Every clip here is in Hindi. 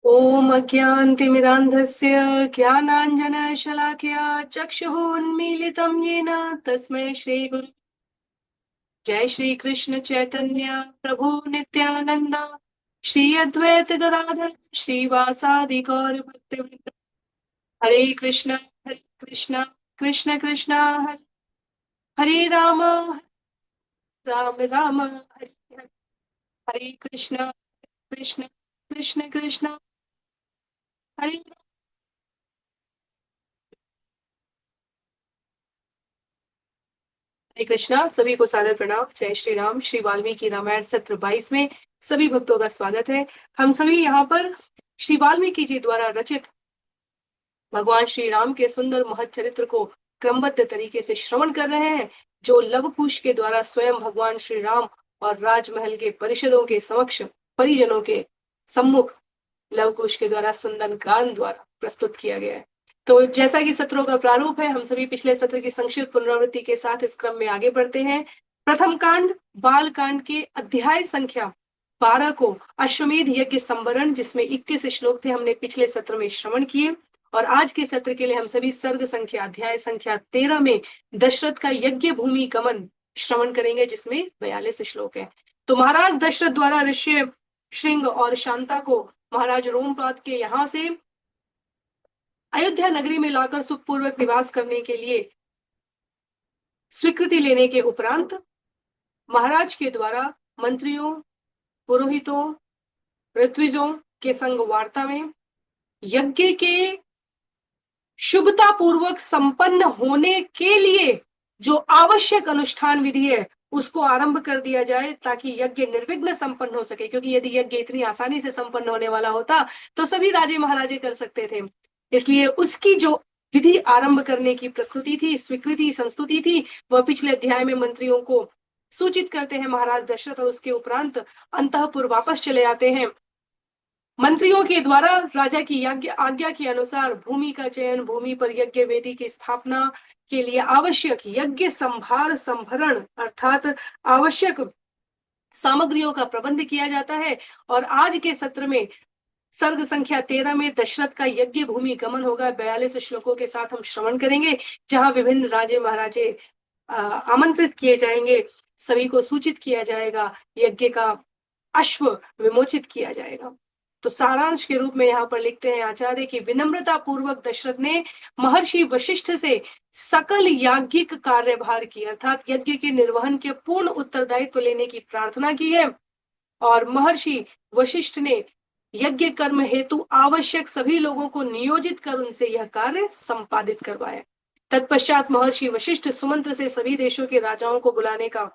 ओम अज्ञानतिमिरान्धस्य ज्ञानाञ्जनशलाकया चक्षुरुन्मीलितं येन तस्मै श्रीगुरु। जय श्री कृष्ण चैतन्य प्रभु नित्यानंद, श्री अद्वैत गदाधर श्रीवासादि गौर भक्तवृंद। हरे कृष्ण कृष्ण कृष्ण हरे हरे राम राम हरे हरे। हरे कृष्ण कृष्ण कृष्ण कृष्ण हरे। हरे कृष्णा, सभी को सादर प्रणाम। जय श्री राम। श्री वाल्मीकि रामायण सत्र 22 में सभी भक्तों का स्वागत है। हम सभी यहाँ पर श्री वाल्मीकि जी द्वारा रचित भगवान श्री राम के सुंदर महत् चरित्र को क्रमबद्ध तरीके से श्रवण कर रहे हैं, जो लव कुश के द्वारा स्वयं भगवान श्री राम और राजमहल के परिषदों के समक्ष परिजनों के सम्मुख लव कुश के द्वारा सुंदर गान द्वारा प्रस्तुत किया गया है। तो जैसा कि सत्रों का प्रारूप है, हम सभी पिछले सत्र की संक्षिप्त पुनरावृत्ति के साथ इस क्रम में आगे बढ़ते हैं। प्रथम कांड बाल कांड के अध्याय संख्या 12 को अश्वमेध यज्ञ संवरण, जिसमें 21 श्लोक थे, हमने पिछले सत्र में श्रवण किए। और आज के सत्र के लिए हम सभी सर्ग संख्या अध्याय संख्या 13 में दशरथ का यज्ञ भूमि गमन श्रवण करेंगे, जिसमें 42 श्लोक है। तो महाराज दशरथ द्वारा ऋषि श्रृंग और शांता को महाराज रोमपाद के यहाँ से अयोध्या नगरी में लाकर सुखपूर्वक निवास करने के लिए स्वीकृति लेने के उपरांत महाराज के द्वारा मंत्रियों, पुरोहितों, ऋत्विजों के संग वार्ता में यज्ञ के शुभता पूर्वक संपन्न होने के लिए जो आवश्यक अनुष्ठान विधि है उसको आरंभ कर दिया जाए, ताकि यज्ञ निर्विघ्न संपन्न हो सके। क्योंकि यदि यज्ञ इतनी आसानी से संपन्न होने वाला होता तो सभी राजे महाराजे कर सकते थे। इसलिए उसकी जो विधि आरंभ करने की प्रस्तुति थी, स्वीकृति, संस्तुति थी, वह पिछले अध्याय में मंत्रियों को सूचित करते हैं महाराज दशरथ, और उसके उपरांत अंतःपुर वापस चले आते हैं। मंत्रियों के द्वारा राजा की आज्ञा के अनुसार भूमि का चयन, भूमि पर यज्ञ वेदी की स्थापना के लिए आवश्यक यज्ञ संभार संभरण अर्थात आवश्यक सामग्रियों का प्रबंध किया जाता है। और आज के सत्र में सर्ग संख्या 13 में दशरथ का यज्ञ भूमि गमन होगा। 42 श्लोकों के साथ हम श्रवण करेंगे, जहां विभिन्न राजे महाराजे आमंत्रित किए जाएंगे, सभी को सूचित किया जाएगा, यज्ञ का अश्व विमोचित किया जाएगा। तो सारांश के रूप में यहाँ पर लिखते हैं आचार्य की विनम्रता पूर्वक दशरथ ने महर्षि वशिष्ठ से सकल याज्ञिक कार्यभार की अर्थात यज्ञ के निर्वहन के पूर्ण उत्तरदायित्व लेने की प्रार्थना की है। और महर्षि वशिष्ठ ने यज्ञ कर्म हेतु आवश्यक सभी लोगों को नियोजित कर उनसे यह कार्य संपादित करवाया। तत्पश्चात महर्षि वशिष्ठ सुमंत्र से सभी देशों के राजाओं को बुलाने का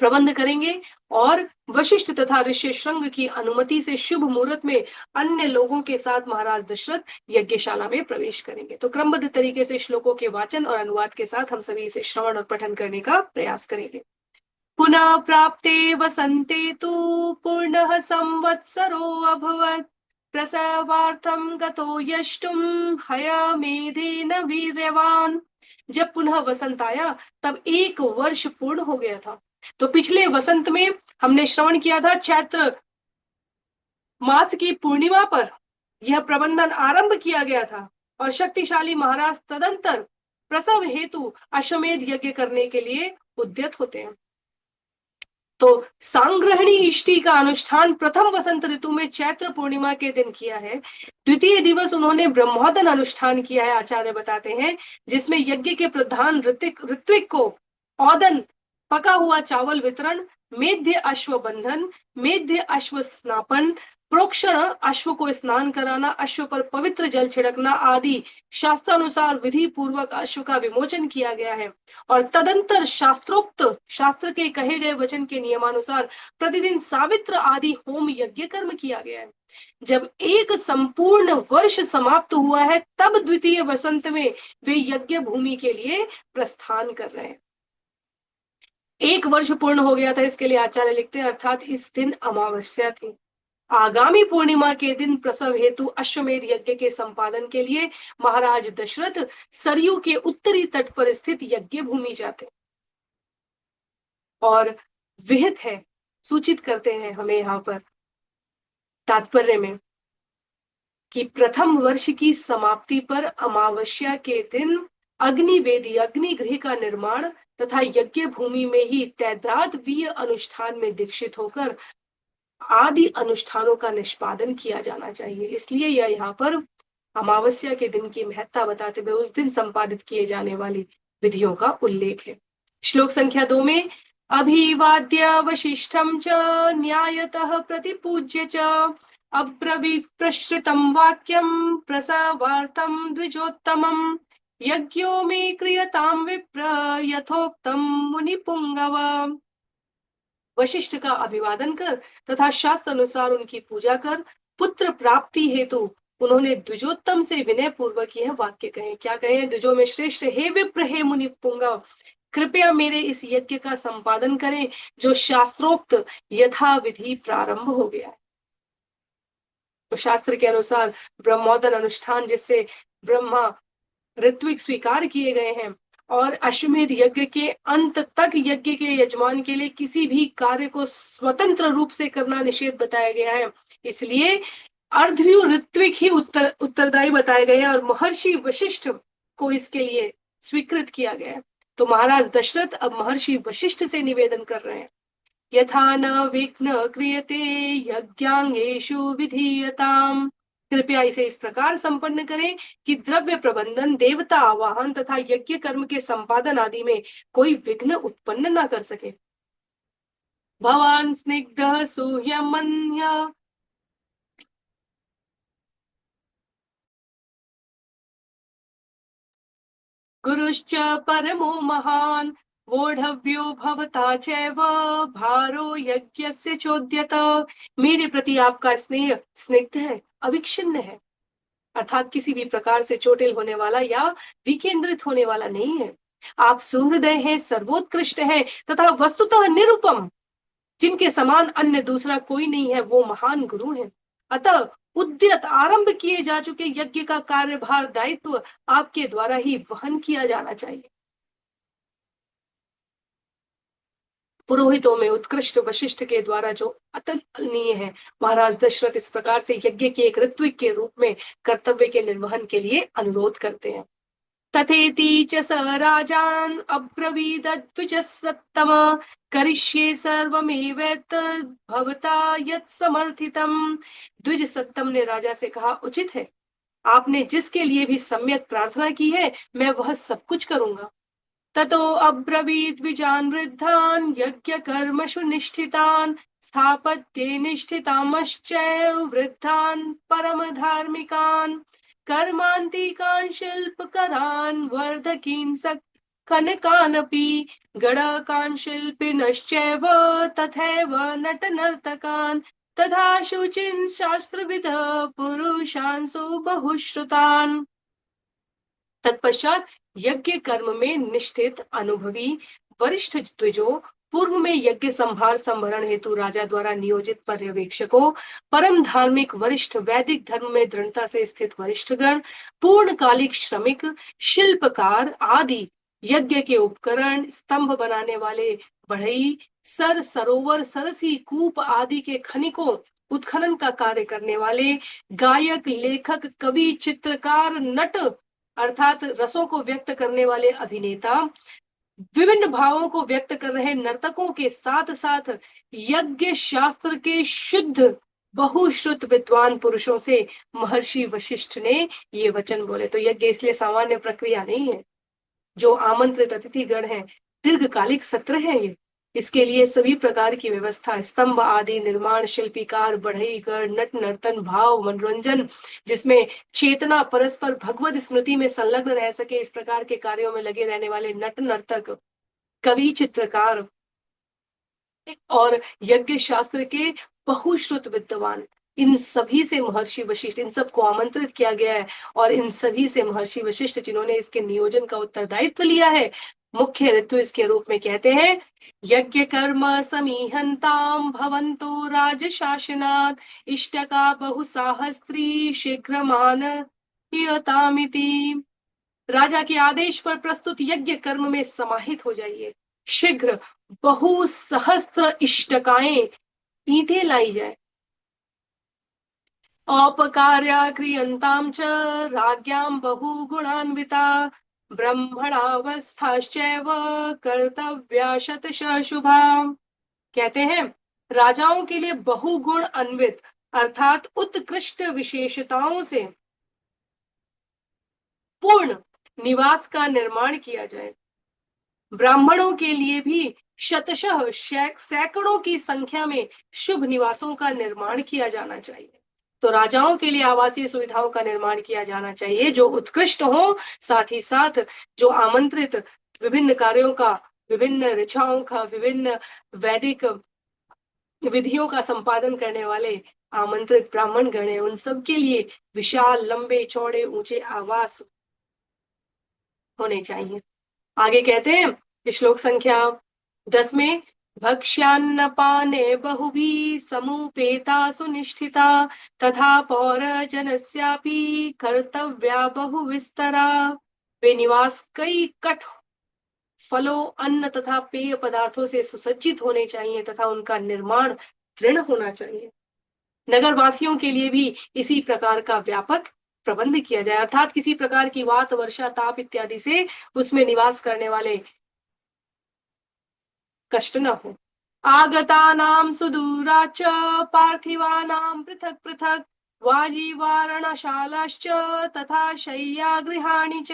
प्रबंध करेंगे और वशिष्ठ तथा ऋषि श्रृंग की अनुमति से शुभ मुहूर्त में अन्य लोगों के साथ महाराज दशरथ यज्ञशाला में प्रवेश करेंगे। तो क्रमबद्ध तरीके से श्लोकों के वाचन और अनुवाद के साथ हम सभी इसे श्रवण और पठन करने का प्रयास करेंगे। पुनः प्राप्ते वसन्ते तु पूर्णः संवत्सरो अभवत्, प्रसवार्थं गतो यष्टुम हयमेधेन वीर्यवान। जब पुनः वसंत आया तब 1 वर्ष पूर्ण हो गया था। तो पिछले वसंत में हमने श्रवण किया था, चैत्र मास की पूर्णिमा पर यह प्रबंधन आरंभ किया गया था और शक्तिशाली महाराज तदंतर प्रसव हेतु अश्वमेध यज्ञ करने के लिए उद्यत होते हैं। तो सांग्रहणी इष्टि का अनुष्ठान प्रथम वसंत ऋतु में चैत्र पूर्णिमा के दिन किया है। द्वितीय दिवस उन्होंने ब्रह्मोदन अनुष्ठान किया है, आचार्य बताते हैं, जिसमें यज्ञ के प्रधान ऋत्विक को औदन पका हुआ चावल वितरण, मेध्य अश्व बंधन, मेध्य अश्व स्नापन, प्रोक्षण अश्व को स्नान कराना, अश्व पर पवित्र जल छिड़कना आदि शास्त्रानुसार विधि पूर्वक अश्व का विमोचन किया गया है। और तदंतर शास्त्रोक्त शास्त्र के कहे गए वचन के नियमानुसार प्रतिदिन सावित्र आदि होम यज्ञ कर्म किया गया है। जब एक संपूर्ण वर्ष समाप्त हुआ है तब द्वितीय वसंत में वे यज्ञ भूमि के लिए प्रस्थान कर रहे हैं। 1 वर्ष पूर्ण हो गया था, इसके लिए आचार्य लिखते हैं, अर्थात इस दिन अमावस्या थी। आगामी पूर्णिमा के दिन प्रसव हेतु अश्वमेध यज्ञ के संपादन के लिए महाराज दशरथ सरयू के उत्तरी तट पर स्थित यज्ञ भूमि जाते और विहित है, सूचित करते हैं हमें यहाँ पर तात्पर्य में कि प्रथम वर्ष की समाप्ति पर अमावस्या के दिन अग्निवेदी अग्निगृह का निर्माण तथा यज्ञ भूमि में ही तैद्रादवीय अनुष्ठान में दीक्षित होकर आदि अनुष्ठानों का निष्पादन किया जाना चाहिए। इसलिए यह यहाँ पर अमावस्या के दिन की महत्ता बताते हुए उस दिन संपादित किए जाने वाली विधियों का उल्लेख है। श्लोक संख्या 2 में अभिवाद्य वशिष्ठम च न्यायतः प्रतिपूज्य च अब्रवीत् प्रश्रुतं वाक्यं प्रसवार्तं द्विजोत्तमम् यज्ञो मे क्रियतां विप्र यथोक्तं मुनिपुंगव। वशिष्ठ का अभिवादन कर तथा शास्त्र अनुसार उनकी पूजा कर पुत्र प्राप्ति हेतु उन्होंने द्विजोत्तम से विनय पूर्वक यह वाक्य कहे। क्या कहे? द्विजों में श्रेष्ठ हे विप्र हे मुनि पुंगव, कृपया मेरे इस यज्ञ का संपादन करें जो शास्त्रोक्त यथा विधि प्रारंभ हो गया है। तो शास्त्र के अनुसार ब्रह्मोदन अनुष्ठान जिससे ब्रह्मा ऋत्विक स्वीकार किए गए हैं और अश्वमेध यज्ञ के अंत तक यज्ञ के यजमान के लिए किसी भी कार्य को स्वतंत्र रूप से करना निषेध बताया गया है। इसलिए अर्धव्यू ऋत्विक ही उत्तरदायी बताए गए हैं और महर्षि वशिष्ठ को इसके लिए स्वीकृत किया गया है। तो महाराज दशरथ अब महर्षि वशिष्ठ से निवेदन कर रहे हैं, यथा न विघ्न क्रियते यज्ञांगेषु विधीयताम, कृपया इसे इस प्रकार संपन्न करें कि द्रव्य प्रबंधन, देवता आवाहन तथा यज्ञ कर्म के संपादन आदि में कोई विघ्न उत्पन्न न कर सके। भवान स्निग्ध सूह्यमन्य गुरुश्च परमो महान वोढव्यो भवता चैव भारो यज्ञस्य चोद्यत। मेरे प्रति आपका स्नेह स्निग्ध है, अविच्छिन्न है, अर्थात किसी भी प्रकार से चोटिल होने वाला या विकेंद्रित होने वाला नहीं है। आप सुहृदय हैं, सर्वोत्कृष्ट हैं तथा वस्तुतः निरुपम, जिनके समान अन्य दूसरा कोई नहीं है, वो महान गुरु हैं। अतः उद्यत आरंभ किए जा चुके यज्ञ का कार्यभार दायित्व आपके द्वारा ही वहन किया जाना चाहिए। पुरोहितों में उत्कृष्ट वशिष्ठ के द्वारा जो अतुलनीय है, महाराज दशरथ इस प्रकार से यज्ञ के एक ऋत्विक के रूप में कर्तव्य के निर्वहन के लिए अनुरोध करते हैं। तथेति च स राजान अब्रवीद्विजसत्तम करिष्ये सर्वमेवैतद् भवता यत् समर्थितम्। द्विज सत्तम ने राजा से कहा, उचित है, आपने जिसके लिए भी सम्यक प्रार्थना की है मैं वह सब कुछ करूंगा। ततो अब्रवीद् विजान वृद्धान यज्ञ कर्मषु निष्ठितान स्थापत्ये निष्ठितामश्चैव वृद्धान परम धार्मिकान कर्मान्तिकान् शिल्पकरान् वर्धकीन् कनकानपि गणकान् शिल्पिनश्चैव तथैव नटनर्तकान् तथा शुचिन् शास्त्रविद पुरुषान् सुबहुश्रुतान्। तत्पश्चात यज्ञ कर्म में निष्ठित अनुभवी वरिष्ठ द्विजों, पूर्व में यज्ञ संभार संभरण हेतु राजा द्वारा नियोजित पर्यवेक्षकों, परम धार्मिक वरिष्ठ, वैदिक धर्म में दृढ़ता से स्थित वरिष्ठगण, पूर्णकालिक श्रमिक, शिल्पकार आदि, यज्ञ के उपकरण, स्तंभ बनाने वाले बढ़ई, सर सरोवर सरसी कूप आदि के खनिकों, उत्खनन का कार्य करने वाले, गायक, लेखक, कवि, चित्रकार, नट अर्थात रसों को व्यक्त करने वाले अभिनेता, विभिन्न भावों को व्यक्त कर रहे नर्तकों के साथ साथ यज्ञ शास्त्र के शुद्ध बहुश्रुत विद्वान पुरुषों से महर्षि वशिष्ठ ने ये वचन बोले। तो यज्ञ इसलिए सामान्य प्रक्रिया नहीं है, जो आमंत्रित अतिथिगण हैं, दीर्घकालिक सत्र है ये। इसके लिए सभी प्रकार की व्यवस्था, स्तंभ आदि निर्माण, शिल्पीकार, बढ़ईगण, नट नर्तन, भाव, मनोरंजन, जिसमें चेतना परस्पर भगवत स्मृति में संलग्न रह सके, इस प्रकार के कार्यों में लगे रहने वाले नट नर्तक, कवि, चित्रकार और यज्ञ शास्त्र के बहुश्रुत विद्वान, इन सभी से महर्षि वशिष्ठ, इन सबको आमंत्रित किया गया है और इन सभी से महर्षि वशिष्ठ, जिन्होंने इसके नियोजन का उत्तरदायित्व लिया है, मुख्य ऋतु के रूप में कहते हैं, यज्ञ कर्म समीहंताम भवंतो राजशासनात् इष्टका बहुसाहस्त्री शीघ्रमान राजा के आदेश पर प्रस्तुत यज्ञ कर्म में समाहित हो जाइए। शीघ्र बहुसहस्त्र इष्टकाएं ईंटें लाई जाए। औपकार्या क्रियन्तां च राज्ञां बहुगुणान्विता ब्रह्मणावस्थाश्चैव कर्तव्या शतशः शुभा। कहते हैं राजाओं के लिए बहुगुण अन्वित अर्थात उत्कृष्ट विशेषताओं से पूर्ण निवास का निर्माण किया जाए। ब्राह्मणों के लिए भी शतशः सैकड़ों की संख्या में शुभ निवासों का निर्माण किया जाना चाहिए। तो राजाओं के लिए आवासीय सुविधाओं का निर्माण किया जाना चाहिए जो उत्कृष्ट हो, साथ ही साथ जो आमंत्रित विभिन्न कार्यों का, विभिन्न ऋचाओं का, विभिन्न वैदिक विधियों का संपादन करने वाले आमंत्रित ब्राह्मण गण हैं, उन सब के लिए विशाल, लंबे, चौड़े, ऊंचे आवास होने चाहिए। आगे कहते हैं श्लोक संख्या 10 में, भक्ष्यान्नपाने बहुभी समुपेता सुनिष्ठिता तथा पौरजनस्यापि कर्तव्या बहुविस्तरा। वे निवास कई कट फलों, अन्न तथा पेय पदार्थों से सुसज्जित होने चाहिए तथा उनका निर्माण दृढ़ होना चाहिए। नगर वासियों के लिए भी इसी प्रकार का व्यापक प्रबंध किया जाए, अर्थात किसी प्रकार की वात, वर्षा, ताप इत्यादि से उसमें निवास करने वाले कष्ट न हो। आगतानां सुदूराच्च पार्थिवानां पृथक पृथक वाजीवारणशालाश्च तथा शय्यागृहाणि च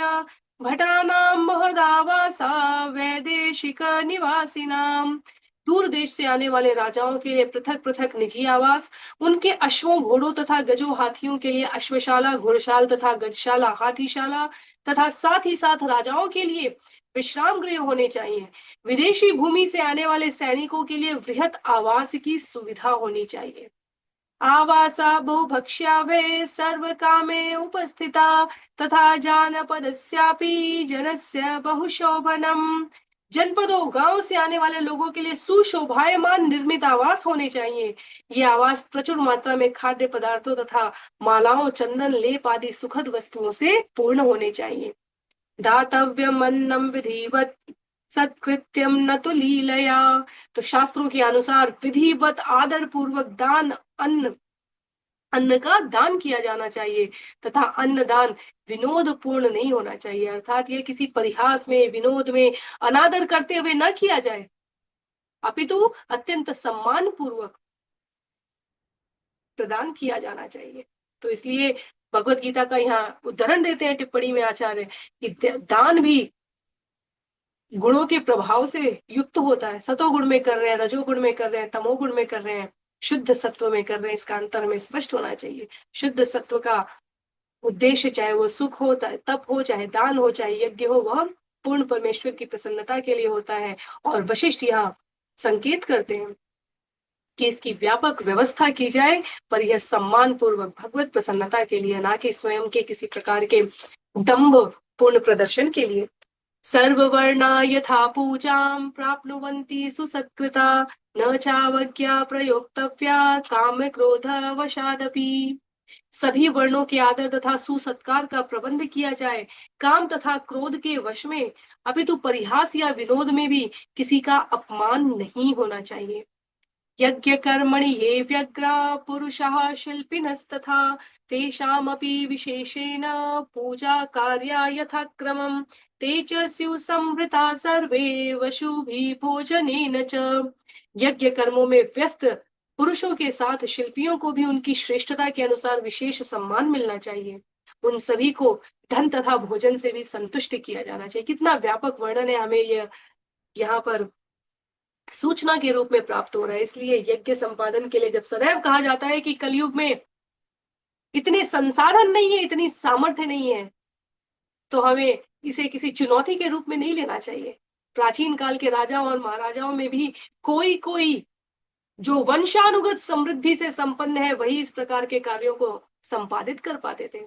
भटानां महदावासा वैदेशिक निवासिनां। दूर देश से आने वाले राजाओं के लिए पृथक पृथक निजी आवास, उनके अश्वों, घोड़ों तथा गजों, हाथियों के लिए अश्वशाला, घोड़शाल तथा गजशाला, हाथीशाला तथा साथ ही साथ राजाओं के लिए विश्राम गृह होने चाहिए। विदेशी भूमि से आने वाले सैनिकों के लिए वृहत आवास की सुविधा होनी चाहिए। आवासा बहुभक्ष्या वे सर्व कामे उपस्थिता तथा जानपदस्यापि जनस्य बहुशोभनम। जनपदों, गांव से आने वाले लोगों के लिए सुशोभायमान निर्मित आवास होने चाहिए। ये आवास प्रचुर मात्रा में खाद्य पदार्थों तथा मालाओं, चंदन, लेप आदि सुखद वस्तुओं से पूर्ण होने चाहिए। दातव्यमन्नं विधिवत सत्कृत्यम न तो लीलया। तो शास्त्रों के अनुसार विधिवत आदर पूर्वक अन्न का दान किया जाना चाहिए तथा अन्न दान विनोद पूर्ण नहीं होना चाहिए, अर्थात ये किसी परिहास में, विनोद में, अनादर करते हुए न किया जाए, अपितु अत्यंत सम्मान पूर्वक प्रदान किया जाना चाहिए। तो इसलिए भगवत गीता का यहाँ उदाहरण देते हैं टिप्पणी में आचार्य कि दान भी गुणों के प्रभाव से युक्त होता है। सतोगुण में कर रहे हैं, रजोगुण में कर रहे हैं, तमोगुण में कर रहे हैं, शुद्ध सत्व में कर रहे हैं, इसका अंतर हमें स्पष्ट होना चाहिए। शुद्ध सत्व का उद्देश्य चाहे वो सुख हो, तप हो, चाहे दान हो, चाहे यज्ञ हो, वह पूर्ण परमेश्वर की प्रसन्नता के लिए होता है। और वशिष्ठ यहाँ संकेत करते हैं कि इसकी व्यापक व्यवस्था की जाए, पर यह सम्मान पूर्वक भगवत प्रसन्नता के लिए, ना कि स्वयं के किसी प्रकार के दंभ पूर्ण प्रदर्शन के लिए। सर्ववर्णा यथा पूजां प्राप्नुवन्ति सुसत्कृता न चावज्ञा प्रयोक्तव्या काम क्रोध वशादपि। सभी वर्णों के आदर तथा सुसत्कार का प्रबंध किया जाए, काम तथा क्रोध के वश में, अपितु परिहास या विनोद में भी किसी का अपमान नहीं होना चाहिए। यज्ञ कर्मणि ये व्यग्रा पुरुषाः शिल्पिनस्तथा तेषामपि विशेषेण पूजा कार्या यथाक्रमम् ते च स्युः संवृता सर्वे वशुभिः भोजनेन च। यज्ञ कर्मों में व्यस्त पुरुषों के साथ शिल्पियों को भी उनकी श्रेष्ठता के अनुसार विशेष सम्मान मिलना चाहिए। उन सभी को धन तथा भोजन से भी संतुष्ट किया जाना चाहिए। कितना व्यापक वर्णन है, हमें यह यहाँ पर सूचना के रूप में प्राप्त हो रहा है। इसलिए यज्ञ संपादन के लिए जब सदैव कहा जाता है कि कलयुग में इतने संसाधन नहीं है, इतनी सामर्थ्य नहीं है, तो हमें इसे किसी चुनौती के रूप में नहीं लेना चाहिए। प्राचीन काल के राजाओं और महाराजाओं में भी कोई कोई जो वंशानुगत समृद्धि से संपन्न है, वही इस प्रकार के कार्यों को संपादित कर पाते थे।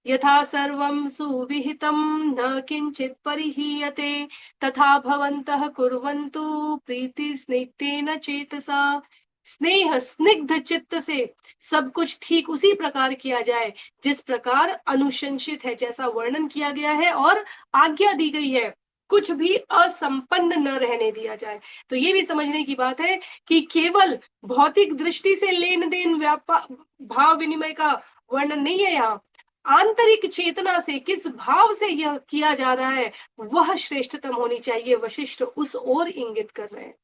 यथा सर्वं सुविहितं न किंचित परिहीयते तथा भवन्तः कुर्वन्तु प्रीति स्निग्धेन चेतसा। स्नेह स्निग्ध चित्त से सब कुछ ठीक उसी प्रकार किया जाए जिस प्रकार अनुशंसित है, जैसा वर्णन किया गया है और आज्ञा दी गई है। कुछ भी असंपन्न न रहने दिया जाए। तो ये भी समझने की बात है कि केवल भौतिक दृष्टि से लेन देन, व्यापार, भाव विनिमय का वर्णन नहीं है यहाँ। आंतरिक चेतना से किस भाव से यह किया जा रहा है वह श्रेष्ठतम होनी चाहिए। वशिष्ठ उस ओर इंगित कर रहे हैं।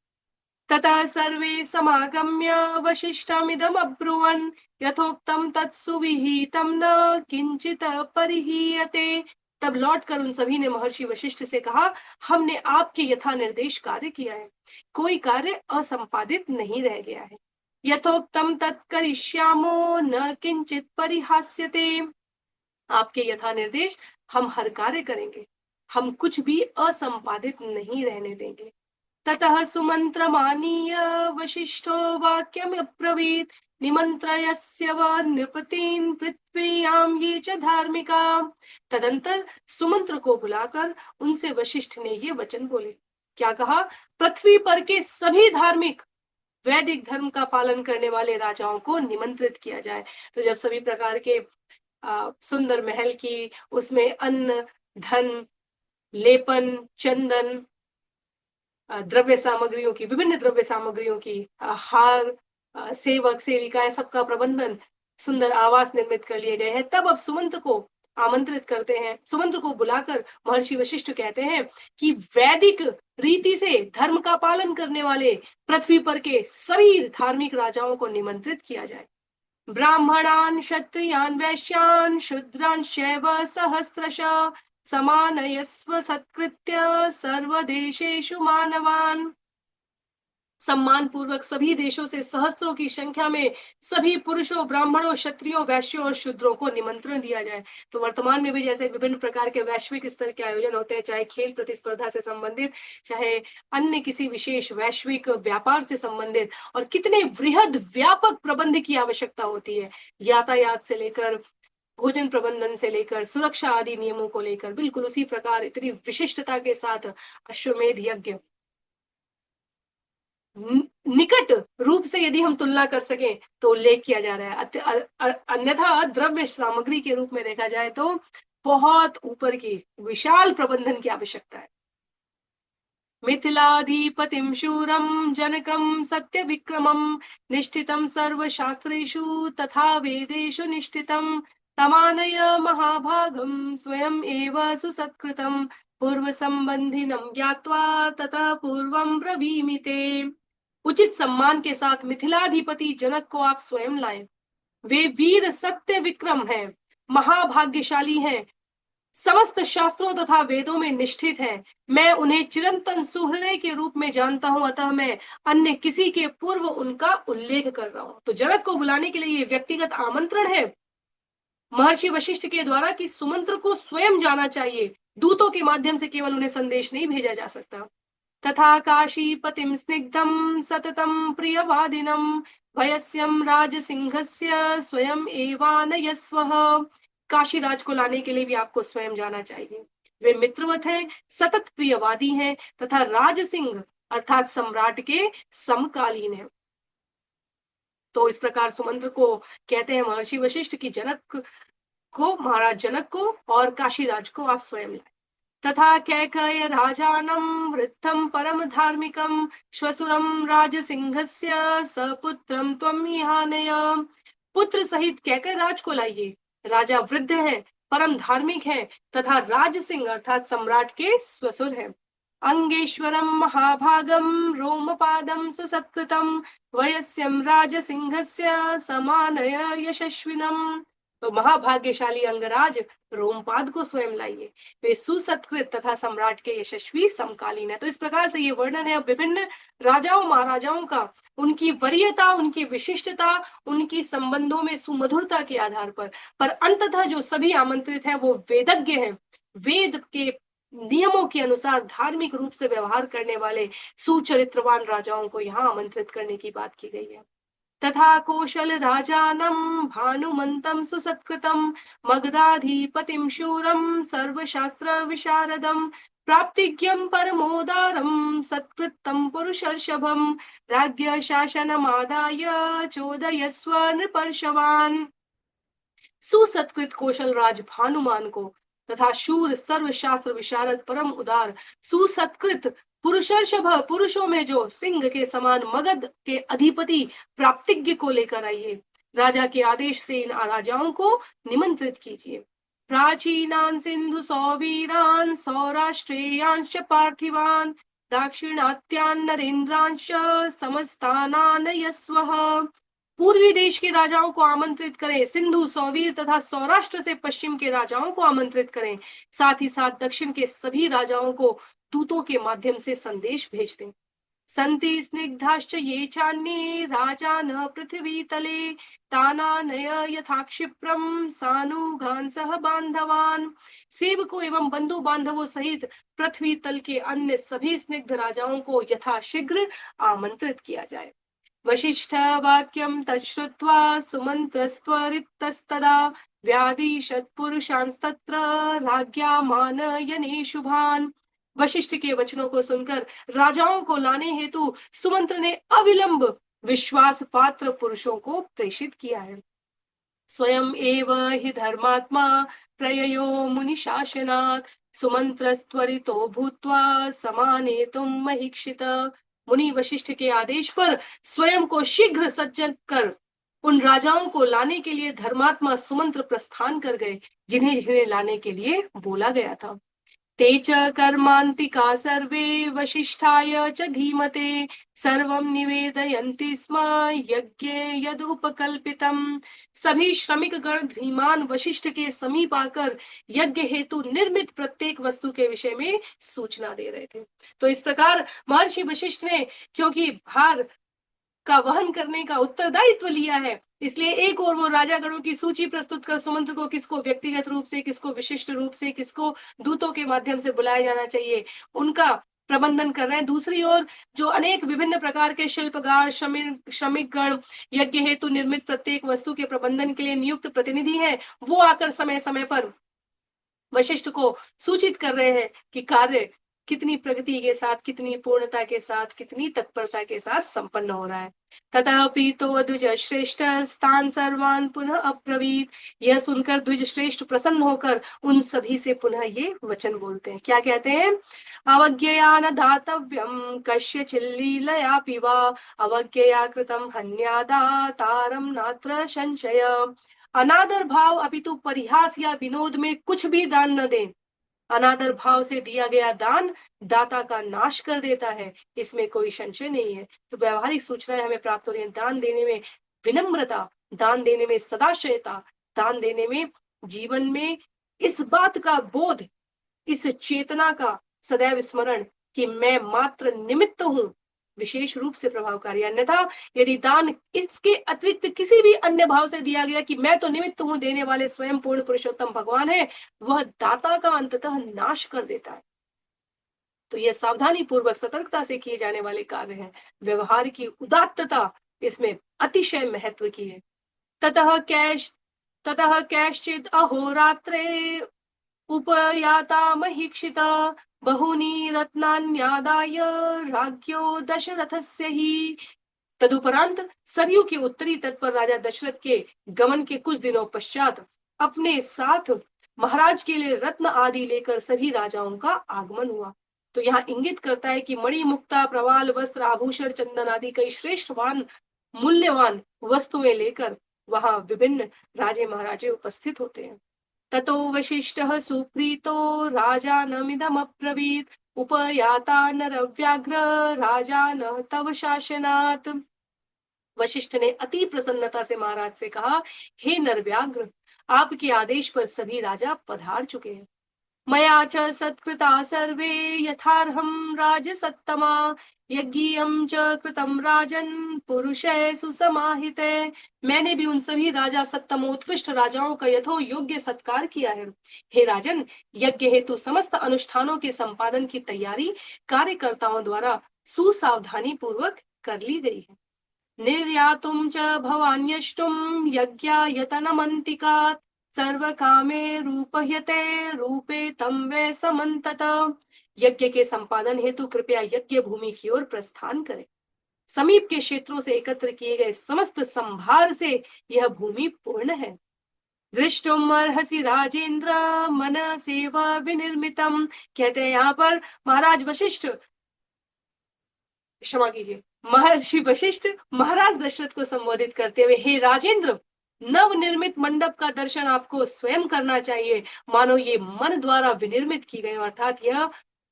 ततः सर्वे समागम्य वशिष्ठमिदम् अब्रुवन् यथोक्तम तत्सुविहितम न किंचित परिहीयते। तब लौट कर उन सभी ने महर्षि वशिष्ठ से कहा, हमने आपके यथा निर्देश कार्य किया है, कोई कार्य असंपादित नहीं रह गया है। यथोक्तम तत्करिष्यामो न किंचित परिहास्यते। आपके यथा निर्देश हम हर कार्य करेंगे, हम कुछ भी असंपादित नहीं रहने देंगे। ततः सुमन्त्रमानीय वशिष्ठो वाक्यमब्रवीत् निमन्त्रयस्य व नृपतीन् पृथ्व्यां ये च धार्मिका। तदंतर सुमंत्र को बुलाकर उनसे वशिष्ठ ने ये वचन बोले। क्या कहा? पृथ्वी पर के सभी धार्मिक वैदिक धर्म का पालन करने वाले राजाओं को निमंत्रित किया जाए। तो जब सभी प्रकार के सुंदर महल की, उसमें अन्न, धन, लेपन, चंदन, द्रव्य सामग्रियों की, विभिन्न द्रव्य सामग्रियों की, हार, सेवक सेविकाएं, सबका प्रबंधन, सुंदर आवास निर्मित कर लिए गए हैं, तब अब सुमंत्र को आमंत्रित करते हैं। सुमंत्र को बुलाकर महर्षि वशिष्ठ कहते हैं कि वैदिक रीति से धर्म का पालन करने वाले पृथ्वी पर के सभी धार्मिक राजाओं को निमंत्रित किया जाए। ब्राह्मणान् क्षत्रियान् वैश्यान् शूद्रान् शैव सहस्रशः समानयस्व सत्कृत्य सर्वदेशेषु मानवान्। सम्मान पूर्वक सभी देशों से सहस्त्रों की संख्या में सभी पुरुषों, ब्राह्मणों, क्षत्रियों, वैश्यों और शूद्रों को निमंत्रण दिया जाए। तो वर्तमान में भी जैसे विभिन्न प्रकार के वैश्विक स्तर के आयोजन होते हैं, चाहे खेल प्रतिस्पर्धा से संबंधित, चाहे अन्य किसी विशेष वैश्विक व्यापार से संबंधित, और कितने वृहद व्यापक प्रबंध की आवश्यकता होती है, यातायात से लेकर भोजन प्रबंधन से लेकर सुरक्षा आदि नियमों को लेकर। बिल्कुल उसी प्रकार इतनी विशिष्टता के साथ अश्वमेध यज्ञ निकट रूप से यदि हम तुलना कर सकें तो उल्लेख किया जा रहा है। अन्यथा द्रव्य सामग्री के रूप में देखा जाए तो बहुत ऊपर की विशाल प्रबंधन की आवश्यकता है। मिथिलाधिपतिं शूरं जनकं सत्य विक्रमं निष्ठितं सर्वशास्त्रेषु तथा वेदेषु निष्ठितं तमानय महाभागं स्वयं एव सुसत्कृतं पूर्व संबंधिनं ज्ञात्वा ततः पूर्वं ब्रवीमि ते। उचित सम्मान के साथ मिथिलाधिपति जनक को आप स्वयं लाएं। वे वीर सत्य विक्रम हैं, महाभाग्यशाली हैं, समस्त शास्त्रों तथा वेदों में निष्ठित हैं। मैं उन्हें चिरंतन सुहृदय के रूप में जानता हूं, अतः मैं अन्य किसी के पूर्व उनका उल्लेख कर रहा हूं। तो जनक को बुलाने के लिए ये व्यक्तिगत आमंत्रण है महर्षि वशिष्ठ के द्वारा कि सुमंत्र को स्वयं जाना चाहिए, दूतों के माध्यम से केवल उन्हें संदेश नहीं भेजा जा सकता। तथा काशीपतिं स्निग्धं सततं प्रियवादिनं भयस्यं राजसिंहस्य स्वयं एवानयस्वः। काशी राज को लाने के लिए भी आपको स्वयं जाना चाहिए। वे मित्रवत हैं, सतत प्रियवादी हैं तथा राजसिंह अर्थात सम्राट के समकालीन हैं। तो इस प्रकार सुमंत्र को कहते हैं महर्षि वशिष्ठ की जनक को, महाराज जनक को और काशीराज को आप स्वयं लाए। तथा कैकेय राजानं वृद्धं परम धार्मिकं श्वशुरं राजसिंहस्य सपुत्रं त्वं इहानय। पुत्र सहित कैकेय राज को लाइए। राजा वृद्ध है, परम धार्मिक है तथा राजसिंह अर्थात सम्राट के स्वसुर है। अंगेश्वरम महाभागम रोमपादम सुसत्कृतम वयस्यम राजसिंहस्य समानय यशस्विनम। तो महाभाग्यशाली अंगराज रोमपाद को स्वयं लाइए, वे सुसत्कृत तथा सम्राट के यशस्वी समकालीन है। तो इस प्रकार से ये वर्णन है विभिन्न राजाओं महाराजाओं का, उनकी वरीयता, उनकी विशिष्टता, उनकी संबंधों में सुमधुरता के आधार पर अंततः जो सभी आमंत्रित हैं वो वेदज्ञ हैं, वेद के नियमों के अनुसार धार्मिक रूप से व्यवहार करने वाले सुचरित्रवान राजाओं को यहाँ आमंत्रित करने की बात की गई है। तथा कौशल राजानं भानुमन्तं सुसत्कृतं मगधाधिपतिं शूरं सर्वशास्त्र विशारदं प्राप्तिज्ञं परमोदारं सत्कृतं पुरुषर्षभं राज्ञ शासनमादाय चोदयस्व नृपर्षवान्। सुसत्कृत कौशल राज भानुमान को तथा शूर, सर्वशास्त्र विशारद, परम उदार, सुसत्कृत पुरुषर्षभ, पुरुषों में जो सिंह के समान, मगध के अधिपति प्राप्तिज्ञ को लेकर आइए। राजा के आदेश से इन राजाओं को निमंत्रित कीजिए। प्राचीनान सिंधु सौवीरान, सौराष्ट्रेयांश पार्थिवान, दाक्षिणात्यान नरेंद्रांश, समस्तानान यस्वः। पूर्वी देश के राजाओं को आमंत्रित करें, सिंधु, सौवीर तथा सौराष्ट्र से पश्चिम के राजाओं को आमंत्रित करें। साथ ही साथ दक्षिण के सभी राजाओं को दूतों के माध्यम से संदेश भेज दें। संति स्निग्धाश्च ये चान्ये राजान पृथ्वी तले, तानानय यथा क्षिप्रम सानुगान सह बांधवान। सेवकों एवं बंधु बांधवों सहित पृथ्वी तल के अन्य सभी स्निग्ध राजाओं को यथाशीघ्र आमंत्रित किया जाए। वशिष्ठ वाक्यम तच्छ्रुत्वा सुमंत्रस्त्वरितस्तदा व्यादिशत् पुरुषांस्तत्र राज्ञा मानयने शुभान। वशिष्ठ के वचनों को सुनकर राजाओं को लाने हेतु सुमंत्र ने अविलंब विश्वास पात्र पुरुषों को प्रेषित किया है। स्वयं एव हि धर्मात्मा प्रययो मुनि शासनात्, सुमंत्रस्त्वरितो भूत्वा समानेतुम महीक्षित। मुनि वशिष्ठ के आदेश पर स्वयं को शीघ्र सज्जन कर उन राजाओं को लाने के लिए धर्मात्मा सुमंत्र प्रस्थान कर गए, जिन्हें जिन्हें लाने के लिए बोला गया था। ते च कर्मान्तिका सर्वे वशिष्ठाय च धीमते, सर्वं निवेदयन्ति स्म यज्ञे यदुपकल्पितम्। सभी श्रमिक गण धीमान वशिष्ठ के समीप आकर यज्ञ हेतु निर्मित प्रत्येक वस्तु के विषय में सूचना दे रहे थे। तो इस प्रकार महर्षि वशिष्ठ ने, क्योंकि भार का वहन करने का उत्तरदायित्व लिया है, इसलिए एक और वो राजा गणों की सूची प्रस्तुत कर सुमंत्र को किसको व्यक्तिगत रूप से, किसको विशिष्ट रूप से, किसको दूतों के माध्यम से बुलाया जाना चाहिए, उनका प्रबंधन कर रहे हैं। दूसरी ओर जो अनेक विभिन्न प्रकार के शिल्पकार, श्रमिक गण, यज्ञ हेतु निर्मित प्रत्येक वस्तु के प्रबंधन के लिए नियुक्त प्रतिनिधि हैं, वो आकर समय समय पर वशिष्ठ को सूचित कर रहे हैं कि कार्य कितनी प्रगति के साथ, कितनी पूर्णता के साथ, कितनी तत्परता के साथ संपन्न हो रहा है। ततः प्रीतो द्विज श्रेष्ठ स्थान सर्वान पुनः अब्रवीत। यह सुनकर द्विज श्रेष्ठ प्रसन्न होकर उन सभी से पुनः ये वचन बोलते हैं। क्या कहते हैं? अवज्ञया न दातव्यम कश्य चिल्लीलया पिवा, अवज्ञया कृतम हन्यादा तारम नात्र संशय। अनादर भाव अपितु परिहास या विनोद में कुछ भी दान न दें। अनादर भाव से दिया गया दान दाता का नाश कर देता है, इसमें कोई संशय नहीं है। तो व्यवहारिक सूचनाएं हमें प्राप्त हो रही है। दान देने में विनम्रता, दान देने में सदाशयता, दान देने में जीवन में इस बात का बोध, इस चेतना का सदैव स्मरण कि मैं मात्र निमित्त हूं, विशेष रूप से प्रभावकारी। अन्यथा यदि दान इसके अतिरिक्त किसी भी अन्य भाव से दिया गया कि मैं तो निमित्त हूं, देने वाले स्वयं पूर्ण पुरुषोत्तम भगवान है, वह दाता का अंततः नाश कर देता है। तो यह सावधानी पूर्वक सतर्कता से किए जाने वाले कार्य हैं। व्यवहार की उदात्तता इसमें अतिशय महत्व की है। ततः कैश्चित अहोरात्रे उपयाता महीक्षिता, बहुनी रत्नान्यादाय राज्ञो दशरथस्य ही। तदुपरांत सरयू के उत्तरी तट पर राजा दशरथ के गमन के कुछ दिनों पश्चात अपने साथ महाराज के लिए रत्न आदि लेकर सभी राजाओं का आगमन हुआ। तो यहाँ इंगित करता है कि मणि, मुक्ता, प्रवाल, वस्त्र, आभूषण, चंदन आदि कई श्रेष्ठवान मूल्यवान वस्तुएं लेकर वहां विभिन्न राजे महाराजे उपस्थित होते हैं। ततो वशिष्ठः सुप्रीतो राजानमिदमब्रवीत्, उपयाता नरव्याघ्र राजानः तव शासनात्। वशिष्ठ ने अति प्रसन्नता से महाराज से कहा, हे नरव्याघ्र, आपके आदेश पर सभी राजा पधार चुके हैं। मया च सत्कृता सर्वे यथार्हं राजसत्तमा, यज्ञियं च कृतं राजन् पुरुषेषु समाहिते। मैंने भी उन सभी राजा सत्तमोत्कृष्ट राजाओं का यथो योग्य सत्कार किया है। हे राजन, यज्ञ हेतु समस्त अनुष्ठानों के संपादन की तैयारी कार्यकर्ताओं द्वारा सुसावधानी पूर्वक कर ली गई है। निर्यातुं च भवान्यष्टुं यज्ञायतनमन्तिकात्, सर्व कामे रूपह्यते रूपे तम वे समन्तत। यज्ञ के संपादन हेतु कृपया यज्ञ भूमि की ओर प्रस्थान करें। समीप के क्षेत्रों से एकत्र किए गए समस्त संभार से यह भूमि पूर्ण है। दृष्टुम अर्हसि राजेंद्र मनसेव विनिर्मितम। कहते हैं यहाँ पर महाराज वशिष्ठ, क्षमा कीजिए, महर्षि वशिष्ठ महाराज दशरथ को संबोधित करते हुए, हे राजेंद्र, नव निर्मित मंडप का दर्शन आपको स्वयं करना चाहिए, मानो ये मन द्वारा विनिर्मित की गई, अर्थात यह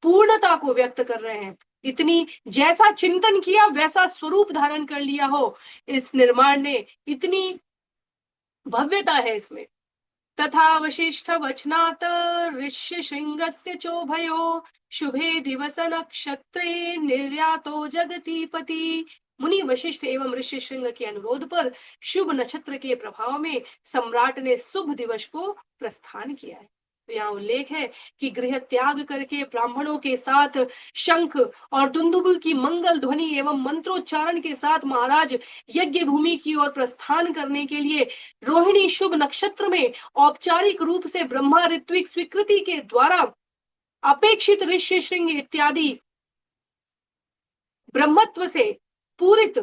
पूर्णता को व्यक्त कर रहे हैं। इतनी जैसा चिंतन किया वैसा स्वरूप धारण कर लिया हो इस निर्माण ने, इतनी भव्यता है इसमें। तथा वशिष्ठ वचनात् ऋष्य शृंगस्य चोभयो शुभे दिवस नक्षत्रे निर्यातो जगतीपति। मुनि वशिष्ठ एवं ऋषि श्रृंग के अनुरोध पर शुभ नक्षत्र के प्रभाव में सम्राट ने शुभ दिवस को प्रस्थान किया है। तो यहाँ उल्लेख है कि गृह त्याग करके ब्राह्मणों के साथ शंख और दुंदुभ की मंगल ध्वनि एवं मंत्रोच्चारण के साथ महाराज यज्ञ भूमि की ओर प्रस्थान करने के लिए रोहिणी शुभ नक्षत्र में औपचारिक रूप से ब्रह्मा ऋत्विक स्वीकृति के द्वारा अपेक्षित ऋषि श्रृंग इत्यादि ब्रह्मत्व से पूरित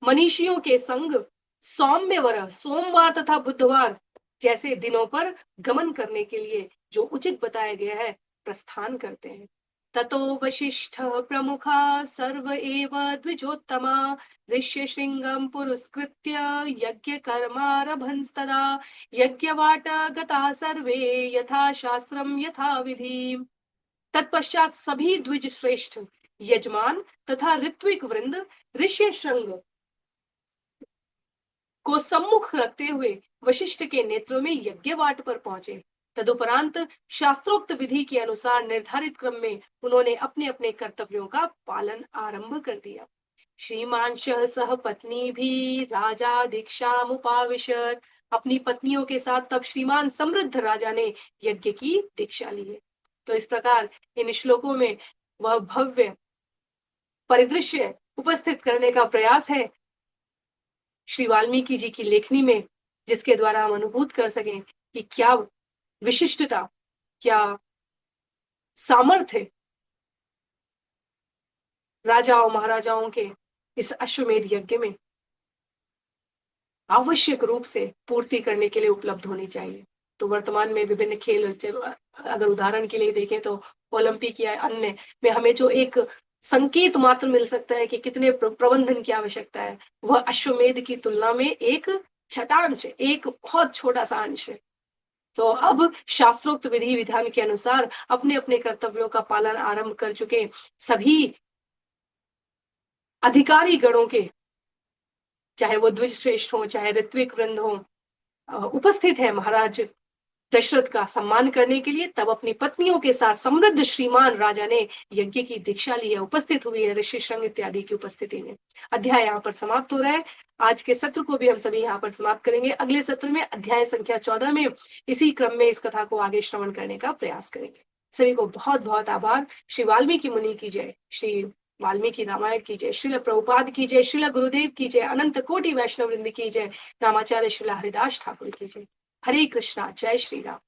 मनीषियों के संग सौम्यवर सोमवार तथा बुधवार जैसे दिनों पर गमन करने के लिए जो उचित बताया गया है प्रस्थान करते हैं। ततो वशिष्ठ प्रमुखा सर्व एव द्विजोत्तमा ऋष्य श्रृंगम पुरस्कृत्य यज्ञ कर्मारभंस्तदा यज्ञवाट गता सर्वे यथा शास्त्रम यथा विधि। तत्पश्चात सभी द्विज श्रेष्ठ यजमान तथा ऋत्विक वृंद ऋष्य श्रृंग को सम्मुख रखते हुए वशिष्ठ के नेत्रों में यज्ञवाट पर पहुंचे। तदुपरांत शास्त्रोक्त विधि के अनुसार निर्धारित क्रम में उन्होंने अपने अपने कर्तव्यों का पालन आरंभ कर दिया। श्रीमांशः सह पत्नी भी राजा दीक्षा मुपाविशत। अपनी पत्नियों के साथ तब श्रीमान समृद्ध राजा ने यज्ञ की दीक्षा ली है। तो इस प्रकार इन श्लोकों में वह भव्य परिदृश्य उपस्थित करने का प्रयास है श्री वाल्मीकि जी की लेखनी में, जिसके द्वारा हम अनुभूत कर सकें कि क्या विशिष्टता, क्या सामर्थ्य राजाओं महाराजाओं के इस अश्वमेध यज्ञ में आवश्यक रूप से पूर्ति करने के लिए उपलब्ध होनी चाहिए। तो वर्तमान में विभिन्न खेल, अगर उदाहरण के लिए देखें तो ओलंपिक या अन्य में हमें जो एक संकेत मात्र मिल सकता है कि कितने प्रबंधन की आवश्यकता है, वह अश्वमेध की तुलना में एक छटांश, एक बहुत छोटा सा अंश है। तो अब शास्त्रोक्त विधि विधान के अनुसार अपने अपने कर्तव्यों का पालन आरंभ कर चुके सभी अधिकारी गणों के, चाहे वो द्विज श्रेष्ठ हो चाहे ऋत्विक वृंद हो, उपस्थित है महाराज दशरथ का सम्मान करने के लिए। तब अपनी पत्नियों के साथ समृद्ध श्रीमान राजा ने यज्ञ की दीक्षा ली है, उपस्थित हुई है ऋषि श्रृंग इत्यादि की उपस्थिति में। अध्याय यहाँ पर समाप्त हो रहा है। आज के सत्र को भी हम सभी यहाँ पर समाप्त करेंगे। अगले सत्र में अध्याय संख्या 14 में इसी क्रम में इस कथा को आगे श्रवण करने का प्रयास करेंगे। सभी को बहुत बहुत आभार। श्री वाल्मीकि मुनि की जय, श्री वाल्मीकि रामायण की जय, श्रील प्रभुपाद की जय, श्रील गुरुदेव की जय, अनंत कोटि वैष्णव वृंद की जय, रामाचार्य श्रील हरिदास ठाकुर की जय। हरे कृष्णा, जय श्री राम।